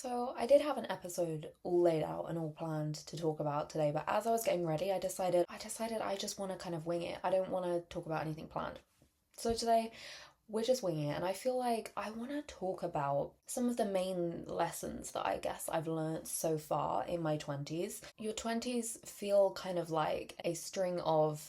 So I did have an episode all laid out and all planned to talk about today, but as I was getting ready, I decided I just want to kind of wing it. I don't want to talk about anything planned. So today we're just winging it, and I feel like I want to talk about some of the main lessons that I guess I've learned so far in my 20s. Your 20s feel kind of like a string of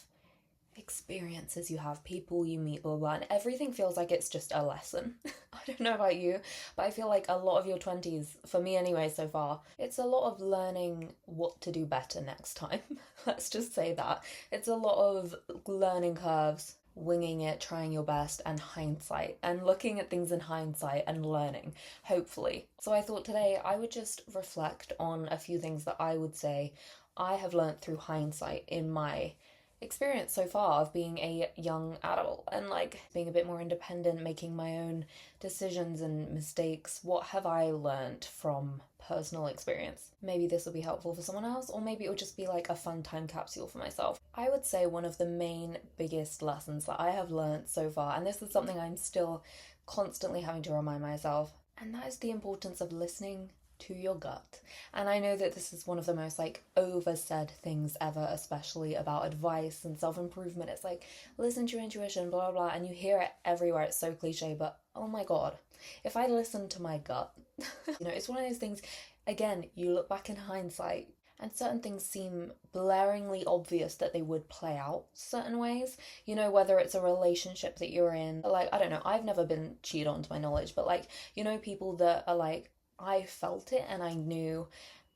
experiences you have, people you meet, blah, blah, blah, and everything feels like it's just a lesson. I don't know about you, but I feel like a lot of your 20s, for me anyway so far, it's a lot of learning what to do better next time. Let's just say that. It's a lot of learning curves, winging it, trying your best, and hindsight, and looking at things in hindsight and learning, hopefully. So I thought today I would just reflect on a few things that I would say I have learned through hindsight in my experience so far of being a young adult and like being a bit more independent, making my own decisions and mistakes. What have I learned from personal experience? Maybe this will be helpful for someone else, or maybe it will just be like a fun time capsule for myself. I would say one of the main biggest lessons that I have learned so far, and this is something I'm still constantly having to remind myself, and that is the importance of listening to your gut. And I know that this is one of the most like oversaid things ever, especially about advice and self-improvement. It's like, listen to your intuition, blah, blah, blah, and you hear it everywhere. It's so cliche, but oh my God, if I listened to my gut, it's one of those things, again, you look back in hindsight and certain things seem blaringly obvious that they would play out certain ways. Whether it's a relationship that you're in, like, I don't know, I've never been cheated on to my knowledge, but like, people that are like, I felt it and I knew,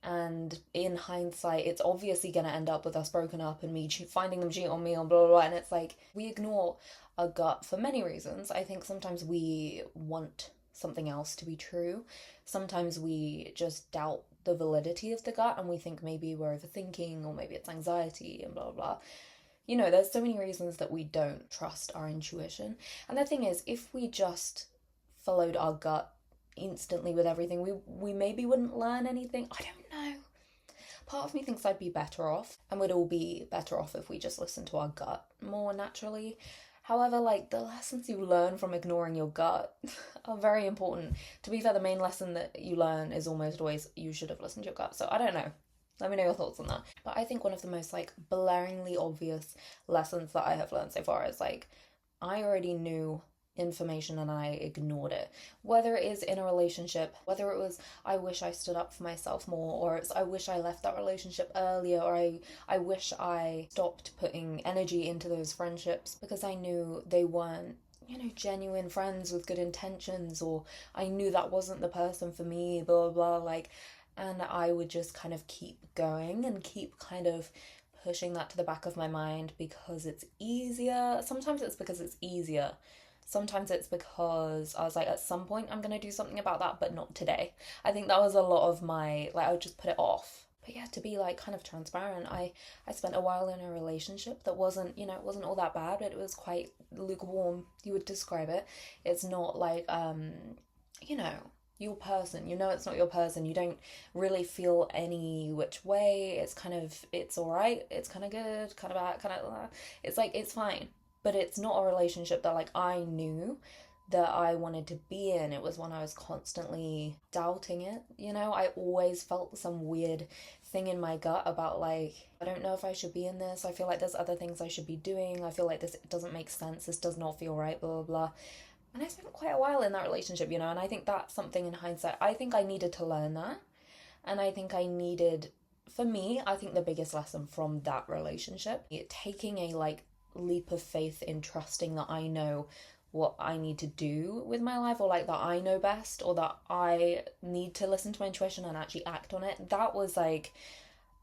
and in hindsight it's obviously going to end up with us broken up and me finding them cheating on me and blah blah blah, and it's like we ignore our gut for many reasons. I think sometimes we want something else to be true. Sometimes we just doubt the validity of the gut and we think maybe we're overthinking or maybe it's anxiety and blah blah. There's so many reasons that we don't trust our intuition. And the thing is, if we just followed our gut instantly with everything, we maybe wouldn't learn anything. I don't know. Part of me thinks I'd be better off, and we'd all be better off if we just listened to our gut more naturally. However, like, the lessons you learn from ignoring your gut are very important. To be fair, the main lesson that you learn is almost always you should have listened to your gut. So I don't know. Let me know your thoughts on that. But I think one of the most like blaringly obvious lessons that I have learned so far is like, I already knew information and I ignored it. Whether it is in a relationship, whether it was I wish I stood up for myself more, or it's I wish I left that relationship earlier, or I wish I stopped putting energy into those friendships because I knew they weren't genuine friends with good intentions, or I knew that wasn't the person for me, blah blah blah, like, and I would just kind of keep going and keep kind of pushing that to the back of my mind because it's easier. Sometimes it's because it's easier. Sometimes it's because I was like, at some point I'm going to do something about that, but not today. I think that was a lot of my, like, I would just put it off. But yeah, to be like kind of transparent, I spent a while in a relationship that wasn't, it wasn't all that bad, but it was quite lukewarm, you would describe it. It's not like, your person, it's not your person. You don't really feel any which way. It's kind of, it's all right. It's kind of good, kind of bad, kind of, it's like, it's fine. But it's not a relationship that like I knew that I wanted to be in. It was when I was constantly doubting it. I always felt some weird thing in my gut about like, I don't know if I should be in this. I feel like there's other things I should be doing. I feel like this doesn't make sense. This does not feel right, blah, blah, blah. And I spent quite a while in that relationship, and I think that's something in hindsight. I think I needed to learn that. And I think for me, I think the biggest lesson from that relationship, taking a like leap of faith in trusting that I know what I need to do with my life, or like that I know best, or that I need to listen to my intuition and actually act on it. That was like,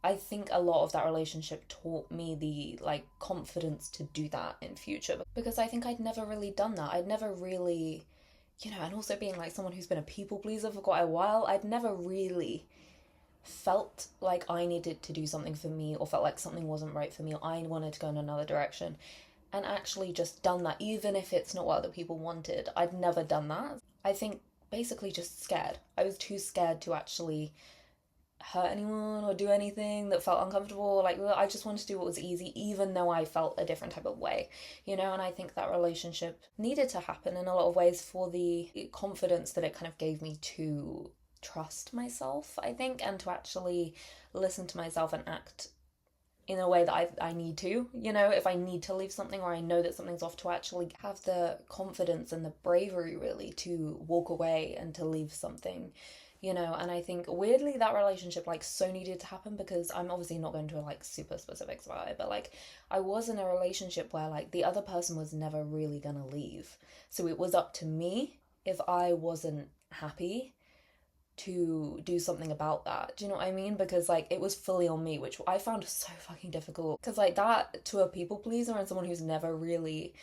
I think a lot of that relationship taught me the like confidence to do that in future, because I think I'd never really done that. I'd never really, and also being like someone who's been a people pleaser for quite a while, I'd never really felt like I needed to do something for me, or felt like something wasn't right for me, or I wanted to go in another direction, and actually just done that, even if it's not what other people wanted. I'd never done that. I think basically just scared. I was too scared to actually hurt anyone or do anything that felt uncomfortable. Like, I just wanted to do what was easy, even though I felt a different type of way, and I think that relationship needed to happen in a lot of ways for the confidence that it kind of gave me to trust myself, I think, and to actually listen to myself and act in a way that I need to, if I need to leave something or I know that something's off, to actually have the confidence and the bravery really to walk away and to leave something, and I think weirdly that relationship like so needed to happen, because I'm obviously not going to like super specifics about it, but like I was in a relationship where like the other person was never really gonna leave, so it was up to me if I wasn't happy to do something about that. Do you know what I mean? Because like it was fully on me, which I found so fucking difficult, because like that, to a people pleaser and someone who's never really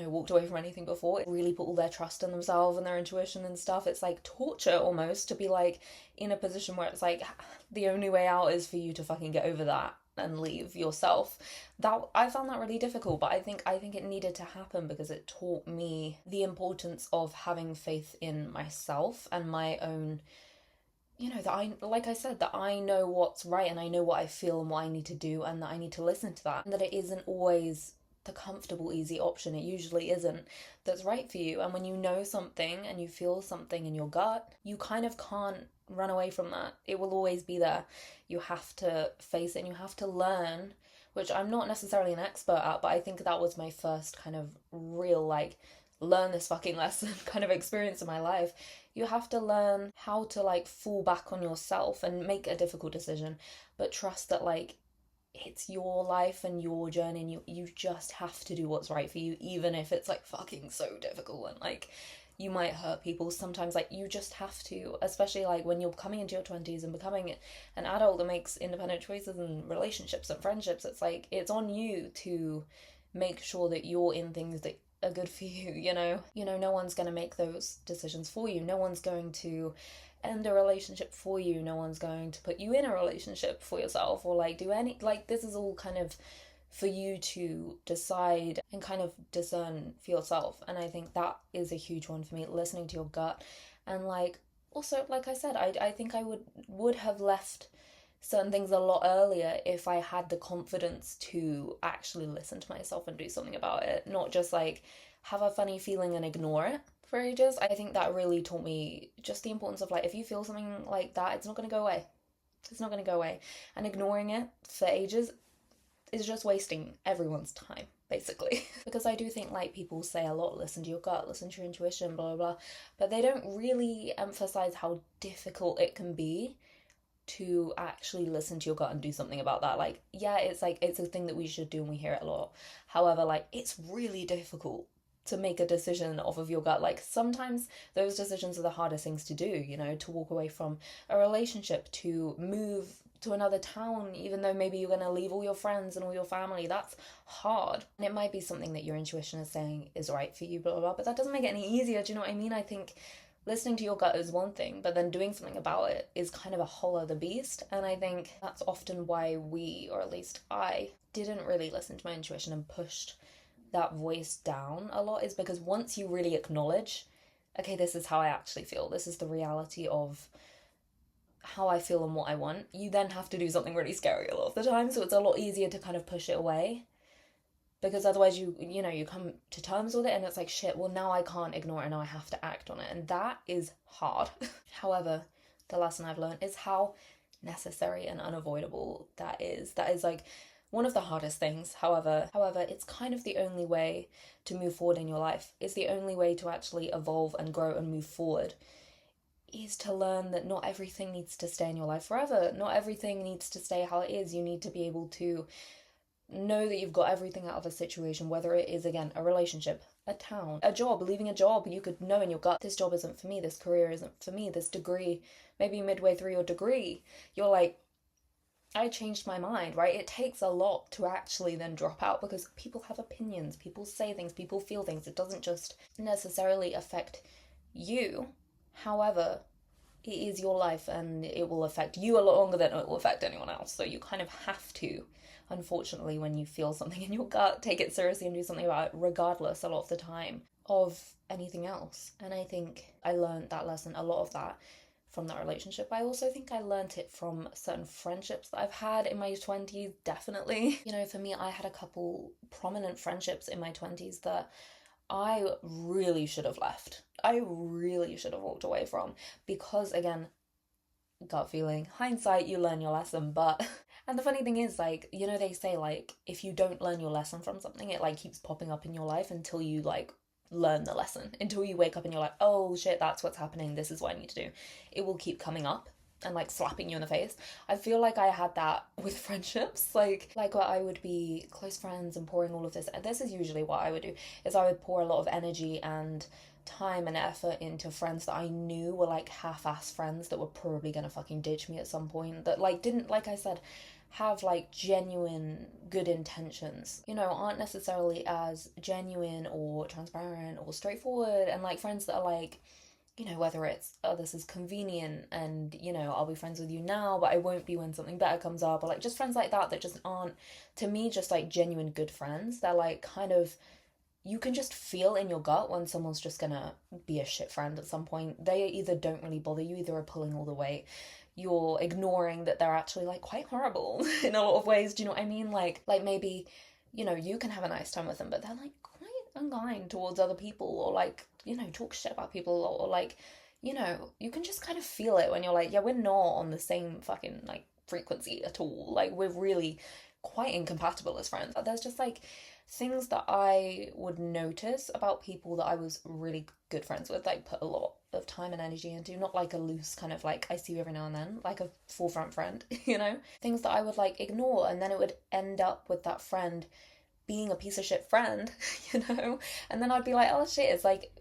walked away from anything before, it really put all their trust in themselves and their intuition and stuff. It's like torture almost to be like in a position where it's like the only way out is for you to fucking get over that and leave yourself. That I found that really difficult, but I think it needed to happen because it taught me the importance of having faith in myself and my own, that I, like I said, that I know what's right and I know what I feel and what I need to do, and that I need to listen to that, and that it isn't always the comfortable, easy option. It usually isn't that's right for you. And when you know something and you feel something in your gut, you kind of can't run away from that. It will always be there. You have to face it and you have to learn, which I'm not necessarily an expert at, but I think that was my first kind of real like learn this fucking lesson kind of experience in my life. You have to learn how to like fall back on yourself and make a difficult decision, but trust that like it's your life and your journey, and you just have to do what's right for you, even if it's like fucking so difficult and like you might hurt people sometimes. Like you just have to, especially like when you're coming into your 20s and becoming an adult that makes independent choices and relationships and friendships. It's like it's on you to make sure that you're in things that are good for you. No one's going to make those decisions for you. No one's going to end a relationship for you. No one's going to put you in a relationship for yourself or like do any, like this is all kind of for you to decide and kind of discern for yourself. And I think that is a huge one for me, listening to your gut. And like also, like I said, I think I would have left certain things a lot earlier if I had the confidence to actually listen to myself and do something about it, not just like have a funny feeling and ignore it for ages. I think that really taught me just the importance of like, if you feel something like that, it's not going to go away. It's not going to go away. And ignoring it for ages is just wasting everyone's time, basically. Because I do think like people say a lot, listen to your gut, listen to your intuition, blah, blah, blah. But they don't really emphasize how difficult it can be to actually listen to your gut and do something about that. Like, yeah, it's like, it's a thing that we should do and we hear it a lot. However, like, it's really difficult to make a decision off of your gut. Like sometimes those decisions are the hardest things to do, to walk away from a relationship, to move to another town, even though maybe you're going to leave all your friends and all your family. That's hard. And it might be something that your intuition is saying is right for you, blah, blah, blah, but that doesn't make it any easier. Do you know what I mean? I think listening to your gut is one thing, but then doing something about it is kind of a whole other beast. And I think that's often why we, or at least I, didn't really listen to my intuition and pushed that voice down a lot, is because once you really acknowledge, okay, this is how I actually feel, this is the reality of how I feel and what I want, you then have to do something really scary a lot of the time. So it's a lot easier to kind of push it away, because otherwise you come to terms with it and it's like, shit, well now I can't ignore it and now I have to act on it, and that is hard. However, the lesson I've learned is how necessary and unavoidable that is. That is like one of the hardest things. However, it's kind of the only way to move forward in your life. It's the only way to actually evolve and grow and move forward, is to learn that not everything needs to stay in your life forever. Not everything needs to stay how it is. You need to be able to know that you've got everything out of a situation, whether it is, again, a relationship, a town, a job, leaving a job. You could know in your gut, this job isn't for me, this career isn't for me, this degree, maybe midway through your degree, you're like, I changed my mind, right? It takes a lot to actually then drop out, because people have opinions, people say things, people feel things. It doesn't just necessarily affect you. However, it is your life and it will affect you a lot longer than it will affect anyone else. So you kind of have to, unfortunately, when you feel something in your gut, take it seriously and do something about it, regardless a lot of the time of anything else. And I think I learned that lesson, a lot of that, from that relationship. I also think I learnt it from certain friendships that I've had in my 20s, definitely. For me, I had a couple prominent friendships in my 20s that I really should have left. I really should have walked away from, because again, gut feeling, hindsight, you learn your lesson. But and the funny thing is, like, you know, they say, like, if you don't learn your lesson from something, it like keeps popping up in your life until you like learn the lesson, until you wake up and you're like, oh shit, that's what's happening, this is what I need to do. It will keep coming up and like slapping you in the face. I feel like I had that with friendships, like where I would be close friends and pouring all of this, and this is usually what I would do, is I would pour a lot of energy and time and effort into friends that I knew were like half-ass friends that were probably gonna fucking ditch me at some point, that like didn't, like I said, have like genuine good intentions, you know, aren't necessarily as genuine or transparent or straightforward, and like friends that are like, you know, whether it's, oh, this is convenient and, you know, I'll be friends with you now, but I won't be when something better comes up, or like just friends like that just aren't, to me, just like genuine good friends. They're like kind of, you can just feel in your gut when someone's just gonna be a shit friend at some point. They either don't really bother you, either are pulling all the weight, you're ignoring that they're actually like quite horrible in a lot of ways. Do you know what I mean? Like maybe, you know, you can have a nice time with them, but they're like quite unkind towards other people, or like, you know, talk shit about people, or like, you know, you can just kind of feel it when you're like, yeah, we're not on the same fucking like frequency at all. Like we're really quite incompatible as friends. There's just like things that I would notice about people that I was really good friends with, like put a lot of time and energy into, not like a loose kind of like I see you every now and then, like a forefront friend, you know? Things that I would like ignore, and then it would end up with that friend being a piece of shit friend, you know? And then I'd be like, oh shit, it's like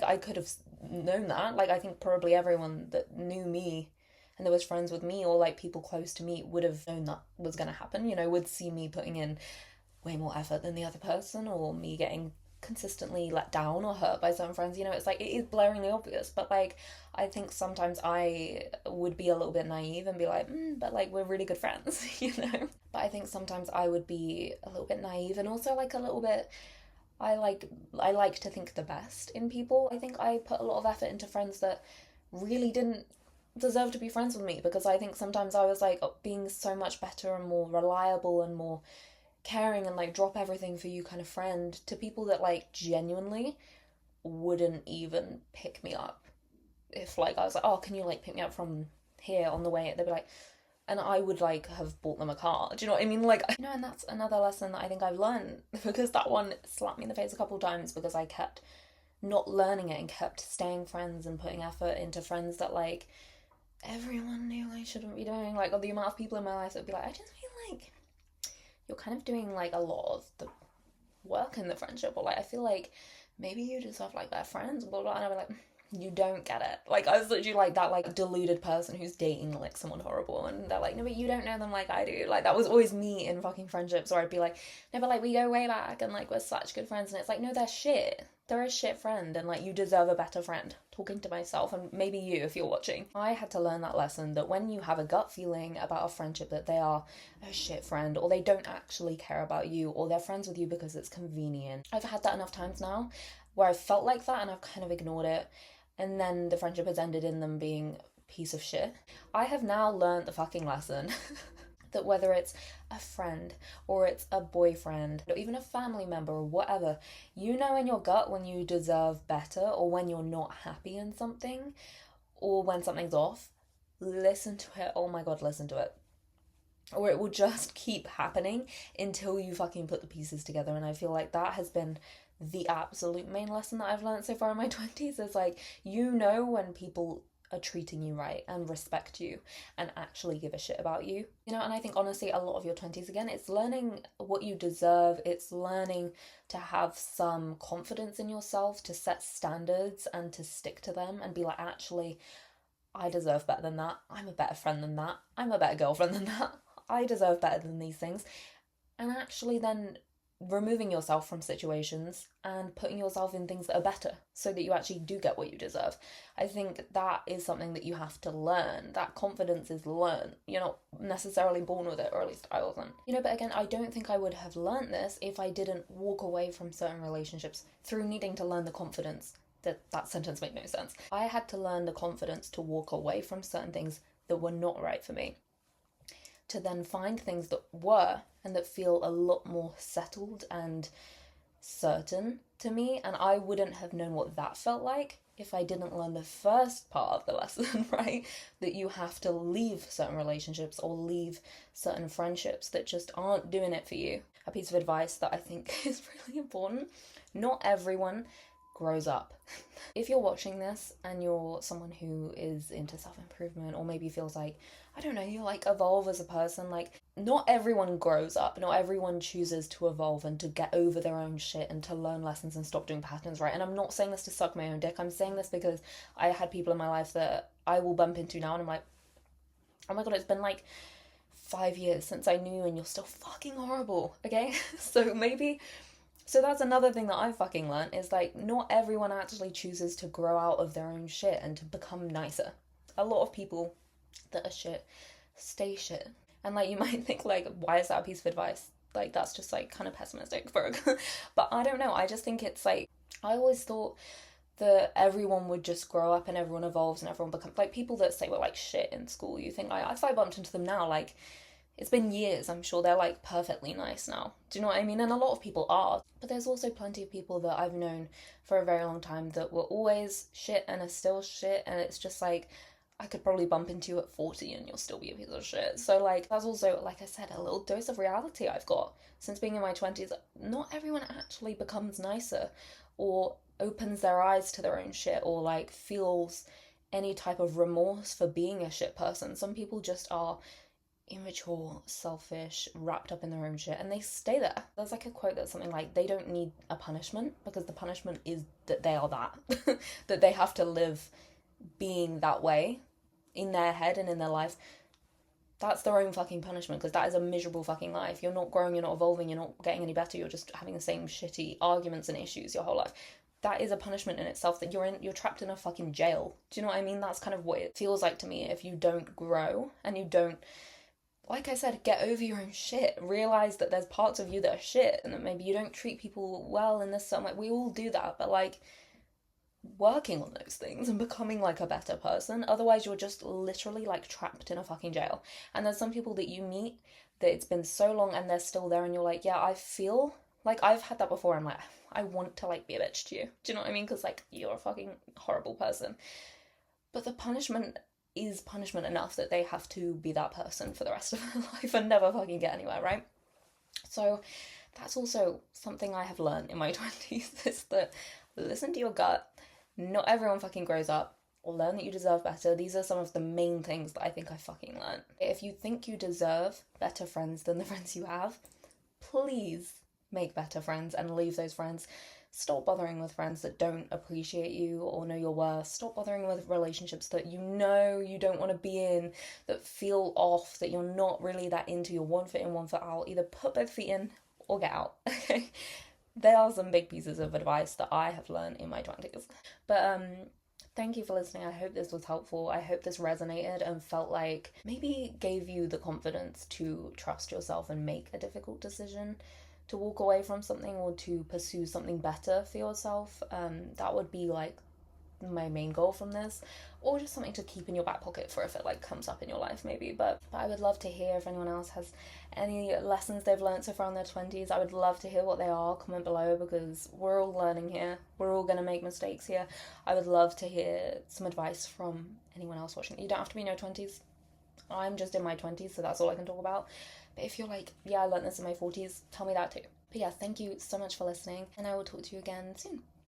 I could have known that. Like I think probably everyone that knew me and that was friends with me, or like people close to me, would have known that was going to happen, you know, would see me putting in way more effort than the other person, or me getting consistently let down or hurt by certain friends. You know, it's like, it is blaringly obvious, but like I think sometimes I would be a little bit naive and be like, but like we're really good friends, you know. But I think sometimes I would be a little bit naive, and also like a little bit, I like to think the best in people. I think I put a lot of effort into friends that really didn't deserve to be friends with me, because I think sometimes I was like being so much better and more reliable and more caring and like drop everything for you kind of friend to people that like genuinely wouldn't even pick me up. If like I was like, oh, can you like pick me up from here on the way, they'd be like, and I would like have bought them a car. Do you know what I mean? Like, you know, and that's another lesson that I think I've learned, because that one slapped me in the face a couple of times, because I kept not learning it and kept staying friends and putting effort into friends that like everyone knew I shouldn't be doing. Like, the amount of people in my life that would be like, I just feel like you're kind of doing like a lot of the work in the friendship, or like I feel like maybe you just have like better friends, blah blah, and I'd be like, you don't get it. Like I was literally like that like deluded person who's dating like someone horrible, and they're like, no, but you don't know them like I do. Like that was always me in fucking friendships, where I'd be like, no, but like we go way back and like we're such good friends, and it's like, no, they're shit. They're a shit friend, and like you deserve a better friend. Talking to myself, and maybe you if you're watching. I had to learn that lesson, that when you have a gut feeling about a friendship that they are a shit friend, or they don't actually care about you, or they're friends with you because it's convenient. I've had that enough times now where I've felt like that and I've kind of ignored it, and then the friendship has ended in them being a piece of shit. I have now learned the fucking lesson that whether it's a friend or it's a boyfriend or even a family member or whatever, you know in your gut when you deserve better, or when you're not happy in something, or when something's off. Listen to it. Oh my god, listen to it. Or it will just keep happening until you fucking put the pieces together. And I feel like that has been the absolute main lesson that I've learned so far in my 20s, is like, you know when people are treating you right and respect you and actually give a shit about you, you know. And I think honestly a lot of your 20s, again, it's learning what you deserve, it's learning to have some confidence in yourself, to set standards and to stick to them and be like, actually I deserve better than that, I'm a better friend than that, I'm a better girlfriend than that, I deserve better than these things. And actually then removing yourself from situations and putting yourself in things that are better, so that you actually do get what you deserve. I think that is something that you have to learn. That confidence is learned. You're not necessarily born with it, or at least I wasn't. You know, but again, I don't think I would have learned this if I didn't walk away from certain relationships through needing to learn the confidence. That sentence made no sense. I had to learn the confidence to walk away from certain things that were not right for me, to then find things that were, and that feel a lot more settled and certain to me, and I wouldn't have known what that felt like if I didn't learn the first part of the lesson, right? That you have to leave certain relationships or leave certain friendships that just aren't doing it for you. A piece of advice that I think is really important: not everyone grows up. If you're watching this and you're someone who is into self-improvement, or maybe feels like, I don't know, you like evolve as a person, like, not everyone grows up, not everyone chooses to evolve and to get over their own shit and to learn lessons and stop doing patterns, right? And I'm not saying this to suck my own dick, I'm saying this because I had people in my life that I will bump into now and I'm like, oh my god, it's been like 5 years since I knew you and you're still fucking horrible, okay? So that's another thing that I've fucking learned, is like, not everyone actually chooses to grow out of their own shit and to become nicer. A lot of people that are shit stay shit. And like, you might think like, why is that a piece of advice? Like, that's just like kind of pessimistic, bro. But I don't know, I just think it's like, I always thought that everyone would just grow up and everyone evolves and everyone becomes, like, people that say we're like shit in school, you think like, if I bumped into them now, like, it's been years, I'm sure they're like perfectly nice now. Do you know what I mean? And a lot of people are. But there's also plenty of people that I've known for a very long time that were always shit and are still shit, and it's just like, I could probably bump into you at 40 and you'll still be a piece of shit. So like, that's also, like I said, a little dose of reality I've got since being in my 20s. Not everyone actually becomes nicer or opens their eyes to their own shit or like feels any type of remorse for being a shit person. Some people just are immature, selfish, wrapped up in their own shit, and they stay there. There's like a quote that's something like, they don't need a punishment because the punishment is that they are that. That they have to live being that way in their head and in their life. That's their own fucking punishment, because that is a miserable fucking life. You're not growing, you're not evolving, you're not getting any better, you're just having the same shitty arguments and issues your whole life. That is a punishment in itself, that you're trapped in a fucking jail. Do you know what I mean? That's kind of what it feels like to me if you don't grow and you don't, like I said, get over your own shit. Realize that there's parts of you that are shit and that maybe you don't treat people well in this. So like, we all do that, but like, working on those things and becoming like a better person. Otherwise, you're just literally like trapped in a fucking jail. And there's some people that you meet that it's been so long and they're still there, and you're like, yeah, I feel like I've had that before. I'm like, I want to like be a bitch to you. Do you know what I mean? Because like, you're a fucking horrible person. But the punishment is punishment enough that they have to be that person for the rest of their life and never fucking get anywhere, right? So that's also something I have learned in my 20s, is that listen to your gut. Not everyone fucking grows up. Learn that you deserve better. These are some of the main things that I think I fucking learned. If you think you deserve better friends than the friends you have, please make better friends and leave those friends. Stop bothering with friends that don't appreciate you or know your worth. Stop bothering with relationships that you know you don't want to be in, that feel off, that you're not really that into. You're one foot in, one foot out. Either put both feet in or get out, okay? There are some big pieces of advice that I have learned in my 20s. But thank you for listening. I hope this was helpful. I hope this resonated and felt like maybe gave you the confidence to trust yourself and make a difficult decision, to walk away from something or to pursue something better for yourself. That would be like my main goal from this, or just something to keep in your back pocket for if it like comes up in your life maybe. But I would love to hear if anyone else has any lessons they've learned so far in their 20s. I would love to hear what they are. Comment below, because we're all learning here, we're all gonna make mistakes here. I would love to hear some advice from anyone else watching. You don't have to be in your 20s. I'm just in my 20s, so that's all I can talk about. But if you're like, yeah, I learned this in my 40s, tell me that too. But yeah, thank you so much for listening, and I will talk to you again soon.